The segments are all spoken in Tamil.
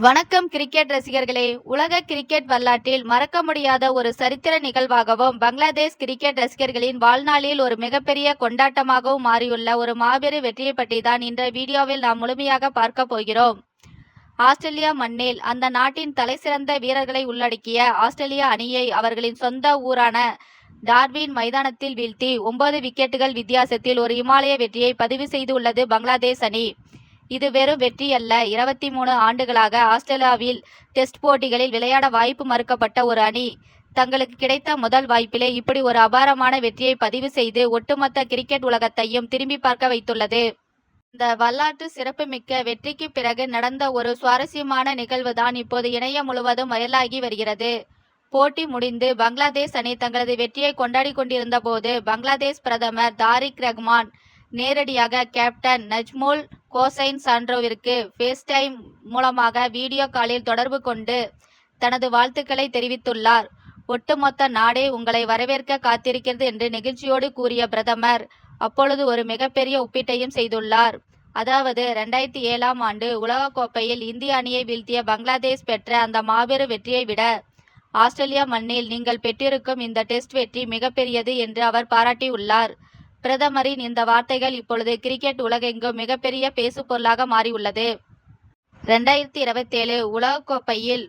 வணக்கம் கிரிக்கெட் ரசிகர்களே. உலக கிரிக்கெட் வரலாற்றில் மறக்க முடியாத ஒரு சரித்திர நிகழ்வாகவும் பங்களாதேஷ் கிரிக்கெட் ரசிகர்களின் வாழ்நாளில் ஒரு மிகப்பெரிய கொண்டாட்டமாகவும் மாறியுள்ள ஒரு மாபெரும் வெற்றியை பற்றி தான் இன்றைய வீடியோவில் நாம் முழுமையாக பார்க்க போகிறோம். ஆஸ்திரேலியா மண்ணில் அந்த நாட்டின் தலைசிறந்த வீரர்களை உள்ளடக்கிய ஆஸ்திரேலியா அணியை அவர்களின் சொந்த ஊரான டார்வின் மைதானத்தில் வீழ்த்தி 9 விக்கெட்டுகள் வித்தியாசத்தில் ஒரு இமாலய வெற்றியை பதிவு செய்துள்ளது பங்களாதேஷ் அணி. இது வெறும் வெற்றி அல்ல. 23 ஆண்டுகளாக ஆஸ்திரேலியாவில் டெஸ்ட் போட்டிகளில் விளையாட வாய்ப்பு மறுக்கப்பட்ட ஒரு அணி தங்களுக்கு கிடைத்த முதல் வாய்ப்பிலே இப்படி ஒரு அபாரமான வெற்றியை பதிவு செய்து ஒட்டுமொத்த கிரிக்கெட் உலகத்தையும் திரும்பி பார்க்க வைத்துள்ளது. இந்த வரலாற்று சிறப்புமிக்க வெற்றிக்கு பிறகு நடந்த ஒரு சுவாரஸ்யமான நிகழ்வு தான் இப்போது இணையம் முழுவதும் வைரலாகி வருகிறது. போட்டி முடிந்து பங்களாதேஷ் அணி தங்களது வெற்றியை கொண்டாடி கொண்டிருந்த போது பங்களாதேஷ் பிரதமர் தாரிக் ரஹ்மான் நேரடியாக கேப்டன் நஜ்முல் ஹோசைன் சான்ட்ரோவிற்கு ஃபேஸ்டைம் மூலமாக வீடியோ காலில் தொடர்பு கொண்டு தனது வாழ்த்துக்களை தெரிவித்துள்ளார். ஒட்டுமொத்த நாடே உங்களை வரவேற்க காத்திருக்கிறது என்று நெகிழ்ச்சியோடு கூறிய பிரதமர் அப்பொழுது ஒரு மிகப்பெரிய ஒப்பீட்டையும் செய்துள்ளார். அதாவது 2007ஆம் ஆண்டு உலகக்கோப்பையில் இந்திய அணியை வீழ்த்திய பங்களாதேஷ் பெற்ற அந்த மாபெரும் வெற்றியை விட ஆஸ்திரேலியா மண்ணில் நீங்கள் பெற்றிருக்கும் இந்த டெஸ்ட் வெற்றி மிகப்பெரியது என்று அவர் பாராட்டியுள்ளார். பிரதமரின் இந்த வார்த்தைகள் இப்பொழுது கிரிக்கெட் உலகெங்கும் மிகப்பெரிய பேசுபொருளாக மாறியுள்ளது. 2027 உலகக்கோப்பையில்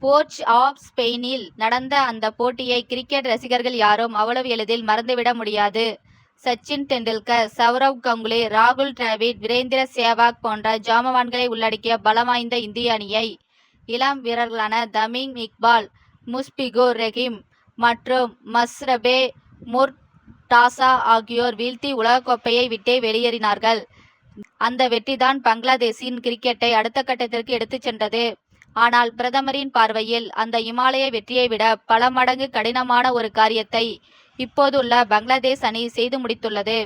போர்ட் ஆஃப் ஸ்பெயினில் நடந்த அந்த போட்டியை கிரிக்கெட் ரசிகர்கள் யாரும் அவ்வளவு எளிதில் மறந்துவிட முடியாது. சச்சின் டெண்டுல்கர், சௌரவ் கங்குலி, ராகுல் டிராவிட், வீரேந்திர சேவாக் போன்ற ஜாம்பவான்களை உள்ளடக்கிய பலம் வாய்ந்த இந்திய அணியை இளம் வீரர்களான தமீம் இக்பால், முஷ்பிகுர் ரஹீம் மற்றும் மஸ்ரபே முர்டாசா ஆகியோர் வீழ்த்தி உலகக்கோப்பையை விட்டே வெளியேறினார்கள். அந்த வெற்றிதான் பங்களாதேஷின் கிரிக்கெட்டை அடுத்த கட்டத்திற்கு எடுத்துச் சென்றது. ஆனால் பிரதமரின் பார்வையில் அந்த இமாலய வெற்றியை விட பல மடங்கு கடினமான ஒரு காரியத்தை இப்போதுள்ள பங்களாதேஷ் அணி செய்து முடித்துள்ளது.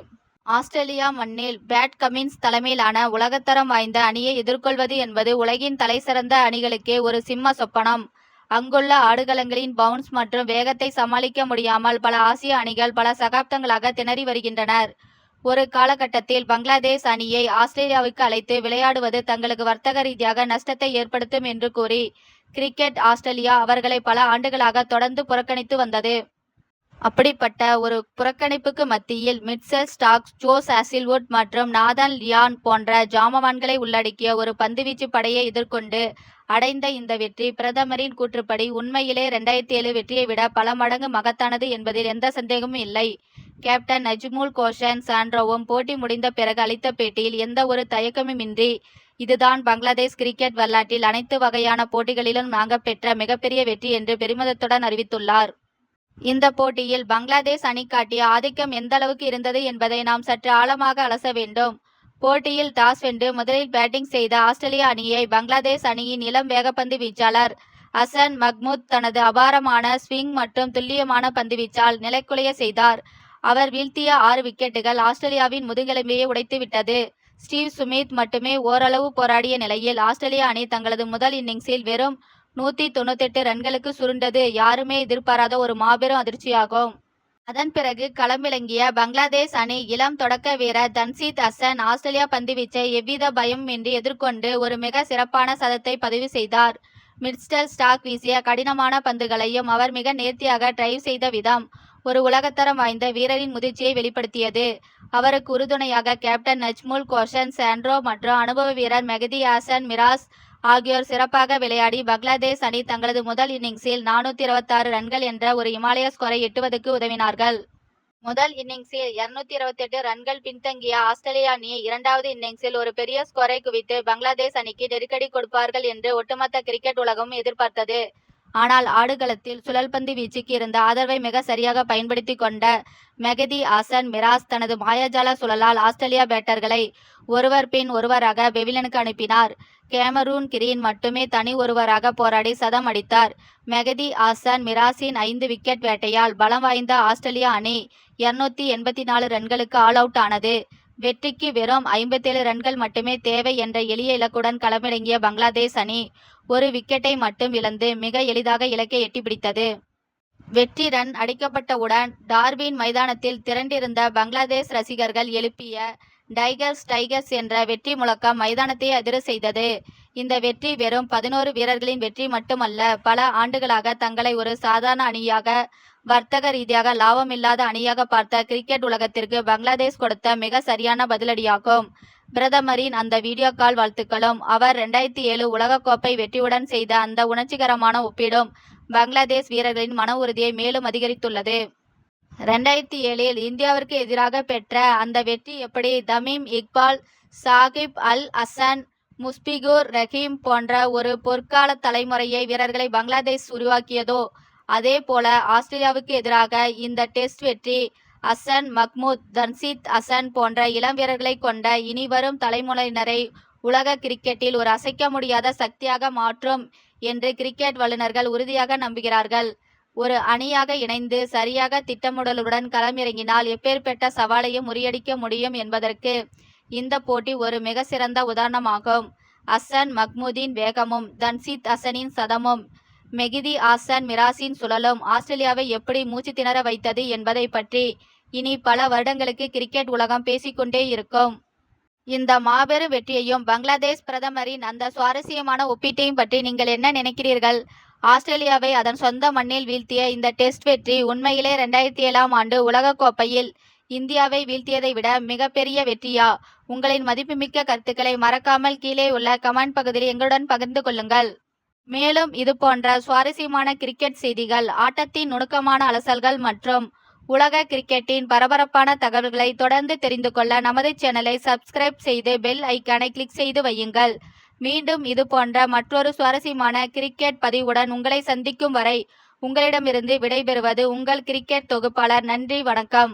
ஆஸ்திரேலியா மண்ணில் பேட் கமின்ஸ் தலைமையிலான உலகத்தரம் வாய்ந்த அணியை எதிர்கொள்வது என்பது உலகின் தலைசிறந்த அணிகளுக்கே ஒரு சிம்ம சொப்பனம். அங்குள்ள ஆடுகளங்களின் பவுன்ஸ் மற்றும் வேகத்தை சமாளிக்க முடியாமல் பல ஆசிய அணிகள் பல சகாப்தங்களாக திணறி வருகின்றனர். ஒரு காலகட்டத்தில் பங்களாதேஷ் அணியை ஆஸ்திரேலியாவுக்கு அழைத்து விளையாடுவது தங்களுக்கு வர்த்தக ரீதியாக நஷ்டத்தை ஏற்படுத்தும் என்று கூறி கிரிக்கெட் ஆஸ்திரேலியா அவர்களை பல ஆண்டுகளாக தொடர்ந்து புறக்கணித்து வந்தது. அப்படிப்பட்ட ஒரு புறக்கணிப்புக்கு மத்தியில் மிட்செல் ஸ்டார்க், ஜோஸ் ஹேசில்வுட் மற்றும் நாதன் லியான் போன்ற ஜாம்பவான்களை உள்ளடக்கிய ஒரு பந்துவீச்சு படையை எதிர்கொண்டு அடைந்த இந்த வெற்றி பிரதமரின் கூற்றுப்படி உண்மையிலே 2007 வெற்றியை விட பல மடங்கு மகத்தானது என்பதில் எந்த சந்தேகமும் இல்லை. கேப்டன் நஜ்முல் ஹோசைன் சான்ட்ரோவும் போட்டி முடிந்த பிறகு அளித்த பேட்டியில் எந்த ஒரு தயக்கமுமின்றி இதுதான் பங்களாதேஷ் கிரிக்கெட் வரலாற்றில் அனைத்து வகையான போட்டிகளிலும் நாங்கள் பெற்ற மிகப்பெரிய வெற்றி என்று பெருமிதத்துடன் அறிவித்துள்ளார். இந்த போட்டியில் பங்களாதேஷ் அணி காட்டிய ஆதிக்கம் எந்த அளவுக்கு இருந்தது என்பதை நாம் சற்று ஆழமாக அலச வேண்டும். போட்டியில் டாஸ் வென்று முதலில் பேட்டிங் செய்த ஆஸ்திரேலிய அணியை பங்களாதேஷ் அணியின் இளம் வேகப்பந்து வீச்சாளர் ஹசன் மஹ்மூத் தனது அபாரமான ஸ்விங் மற்றும் துல்லியமான பந்துவீச்சால் நிலைகுலைய செய்தார். அவர் வீழ்த்திய 6 விக்கெட்டுகள் ஆஸ்திரேலியாவின் முதுகெலும்பையே உடைத்துவிட்டது. ஸ்டீவ் சுமித் மட்டுமே ஓரளவு போராடிய நிலையில் ஆஸ்திரேலிய அணி தங்களது முதல் இன்னிங்ஸில் வெறும் 198 ரன்களுக்கு சுருண்டது யாருமே எதிர்பாராத ஒரு மாபெரும் அதிர்ச்சியாகும். அதன் பிறகு களமிறங்கிய பங்களாதேஷ் அணி இளம் தொடக்க வீரர் தன்சீத் ஹசன் ஆஸ்திரேலியா பந்துவீச்சை எவ்வித பயமின்றி எதிர்கொண்டு ஒரு மிக சிறப்பான சதத்தை பதிவு செய்தார். மிட்செல் ஸ்டார்க் வீசிய கடினமான பந்துகளையும் அவர் மிக நேர்த்தியாக டிரைவ் செய்த விதம் ஒரு உலகத்தரம் வாய்ந்த வீரரின் முதிர்ச்சியை வெளிப்படுத்தியது. அவருக்கு உறுதுணையாக கேப்டன் நஜ்முல் ஹோசைன் சான்ட்ரோ மற்றும் அனுபவ வீரர் மெஹதி ஹசன் மிராஸ் ஆகியோர் சிறப்பாக விளையாடி பங்களாதேஷ் அணி தங்களது முதல் இன்னிங்ஸில் 426 ரன்கள் என்ற ஒரு இமாலய ஸ்கோரை எட்டுவதற்கு உதவினார்கள். முதல் இன்னிங்ஸில் 228 ரன்கள் பின்தங்கிய ஆஸ்திரேலிய அணி இரண்டாவது இன்னிங்ஸில் ஒரு பெரிய ஸ்கோரை குவித்து பங்களாதேஷ் அணிக்கு நெருக்கடி கொடுப்பார்கள் என்று ஒட்டுமொத்த கிரிக்கெட் உலகமும் எதிர்பார்த்தது. ஆனால் ஆடுகளத்தில் சுழல்பந்து வீச்சுக்கு இருந்த ஆதரவை மிக சரியாக பயன்படுத்தி கொண்ட மெஹதி ஹசன் மிராஸ் தனது மாயாஜால சுழலால் ஆஸ்திரேலியா பேட்டர்களை ஒருவர் பின் ஒருவராக பெவிலியனுக்கு அனுப்பினார். கேமரூன் கிரீன் மட்டுமே தனி ஒருவராக போராடி சதம் அடித்தார். மெஹதி ஹசன் மிராஸின் 5 விக்கெட் வேட்டையால் பலம் வாய்ந்த ஆஸ்திரேலிய அணி 284 ரன்களுக்கு ஆல் அவுட் ஆனது. வெற்றிக்கு வெறும் 57 ரன்கள் மட்டுமே தேவை என்ற எளிய இலக்குடன் களமிறங்கிய பங்களாதேஷ் அணி ஒரு விக்கெட்டை மட்டும் இழந்து மிக எளிதாக இலக்கை எட்டிப்பிடித்தது. வெற்றி ரன் அடிக்கப்பட்டவுடன் டார்வின் மைதானத்தில் திரண்டிருந்த பங்களாதேஷ் ரசிகர்கள் எழுப்பிய டைகர்ஸ் டைகர்ஸ் என்ற வெற்றி முழக்கம் மைதானத்தை அதிர செய்தது. இந்த வெற்றி வெறும் 11 வீரர்களின் வெற்றி மட்டுமல்ல, பல ஆண்டுகளாக தங்களை ஒரு சாதாரண அணியாக, வர்த்தக ரீதியாக லாபமில்லாத அணியாக பார்த்த கிரிக்கெட் உலகத்திற்கு பங்களாதேஷ் கொடுத்த மிக சரியான பதிலடியாகும். பிரதமரின் அந்த வீடியோ கால் வாழ்த்துக்களும், அவர் 2007 உலகக்கோப்பை வெற்றியுடன் செய்த அந்த உணர்ச்சிகரமான ஒப்பீடும் பங்களாதேஷ் வீரர்களின் மன உறுதியை மேலும் அதிகரித்துள்ளது. 2007 இந்தியாவிற்கு எதிராக பெற்ற அந்த வெற்றி எப்படி தமீம் இக்பால், சாகிப் அல் ஹசன், முஸ்பிகுர் ரஹீம் போன்ற ஒரு பொற்கால தலைமுறையை வீரர்களை பங்களாதேஷ் உருவாக்கியதோ, அதே போல ஆஸ்திரேலியாவுக்கு எதிராக இந்த டெஸ்ட் வெற்றி ஹசன் மஹ்மூத், தன்சித் ஹசன் போன்ற இளம் வீரர்களை கொண்ட இனிவரும் தலைமுறையினரை உலக கிரிக்கெட்டில் ஒரு அசைக்க முடியாத சக்தியாக மாற்றும் என்று கிரிக்கெட் வல்லுநர்கள் உறுதியாக நம்புகிறார்கள். ஒரு அணியாக இணைந்து சரியாக திட்டமிடலுடன் களமிறங்கினால் எப்பேற்பட்ட சவாலையும் முறியடிக்க முடியும் என்பதற்கு இந்த போட்டி ஒரு மிக சிறந்த உதாரணமாகும். ஹசன் மஹ்மூதின் வேகமும், தன்சித் ஹசனின் சதமும், மெகிதி ஹாசன் மிராஸின் சுழலும் ஆஸ்திரேலியாவை எப்படி மூச்சு திணற வைத்தது என்பதை பற்றி இனி பல வருடங்களுக்கு கிரிக்கெட் உலகம் பேசிக்கொண்டே இருக்கும். இந்த மாபெரும் வெற்றியையும் பங்களாதேஷ் பிரதமரின் அந்த சுவாரஸ்யமான ஒப்பீட்டையும் பற்றி நீங்கள் என்ன நினைக்கிறீர்கள்? ஆஸ்திரேலியாவை அதன் சொந்த மண்ணில் வீழ்த்திய இந்த டெஸ்ட் வெற்றி உண்மையிலே 2007 ஆண்டு உலகக்கோப்பையில் இந்தியாவை வீழ்த்தியதை விட மிகப்பெரிய வெற்றியா? உங்களின் மதிப்புமிக்க கருத்துக்களை மறக்காமல் கீழே உள்ள கமெண்ட் பகுதியில் எங்களுடன் பகிர்ந்து கொள்ளுங்கள். மேலும் இது போன்ற சுவாரஸ்யமான கிரிக்கெட் செய்திகள், ஆட்டத்தின் நுணுக்கமான அலசல்கள் மற்றும் உலக கிரிக்கெட்டின் பரபரப்பான தகவல்களை தொடர்ந்து தெரிந்து கொள்ள நமது சேனலை சப்ஸ்கிரைப் செய்து பெல் ஐக்கானை கிளிக் செய்து வையுங்கள். மீண்டும் இது போன்ற மற்றொரு சுவாரஸ்யமான கிரிக்கெட் பதிவுடன் உங்களை சந்திக்கும் வரை உங்களிடமிருந்து விடைபெறுவது உங்கள் கிரிக்கெட் தொகுப்பாளர். நன்றி, வணக்கம்.